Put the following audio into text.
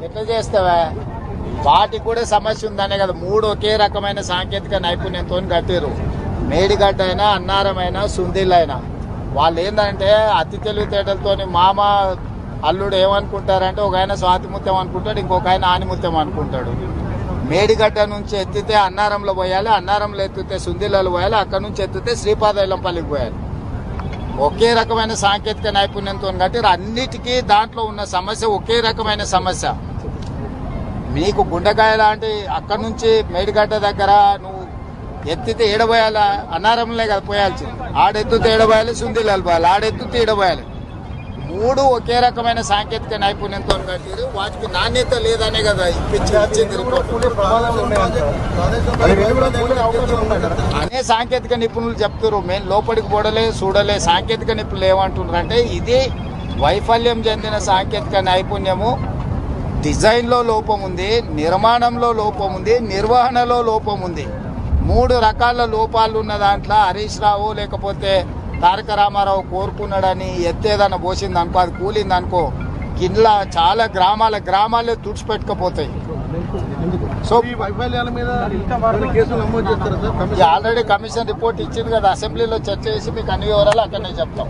ఎట్లా చేస్తావా? వాటికి కూడా సమస్య ఉందనే కదా 3 ఒకే రకమైన సాంకేతిక నైపుణ్యంతో కట్టారు. మేడిగడ్డ అయినా, అన్నారం అయినా, సుందిల్ అయినా. వాళ్ళు ఏంటంటే అతి తెలివితేటలతో మామ అల్లుడు ఏమనుకుంటారంటే ఒక ఆయన స్వాతిముత్యం అనుకుంటాడు, ఇంకొక ఆయన ఆనిముత్యం అనుకుంటాడు. మేడిగడ్డ నుంచి ఎత్తితే అన్నారంలో పోయాలి, అన్నారంలో ఎత్తితే సుందిలలో పోయాలి, అక్కడ నుంచి ఎత్తితే శ్రీపాదైలంపల్లికి పోయాలి. ఒకే రకమైన సాంకేతిక నైపుణ్యంతో కట్టారు. అన్నిటికీ దాంట్లో ఉన్న సమస్య ఒకే రకమైన సమస్య. మీకు గుండెకాయ లాంటి అక్కడ నుంచి మేడిగడ్డ దగ్గర నువ్వు ఎత్తితే ఏడబోయాలి, అన్నారంలే కదా పోయాల్సింది. ఆడెత్తితే ఏడబోయాలి, సుందిలాలు పోయాలి, ఆడెత్తితే ఏడబోయాలి. 3 ఒకే రకమైన సాంకేతిక నైపుణ్యంతో కట్టారు. వాటికి నాణ్యత లేదనే కదా ఇచ్చింది రిపోర్ట్. అనే సాంకేతిక నిపుణులు చెప్తారు. మేము లోపలికి పోడలే చూడలే. సాంకేతిక నిపుణులు ఏమంటున్నారు అంటే ఇది వైఫల్యం చెందిన సాంకేతిక నైపుణ్యము. డిజైన్లో లోపం ఉంది, నిర్మాణంలో లోపం ఉంది, నిర్వహణలో లోపం ఉంది. 3 రకాల లోపాలు ఉన్న దాంట్లో హరీష్ రావు లేకపోతే తారక రామారావు కోరుకున్నాడని ఎత్తేదన్న పోసింది అనుకో, అది కూలింది అనుకో, కింద చాలా గ్రామాలే తుడిచిపెట్టుకపోతాయి. సో ఆల్రెడీ కమిషన్ రిపోర్ట్ ఇచ్చింది కదా, అసెంబ్లీలో చర్చ చేసి మీకు అన్ని వివరాలు అక్కడనే చెప్తాం.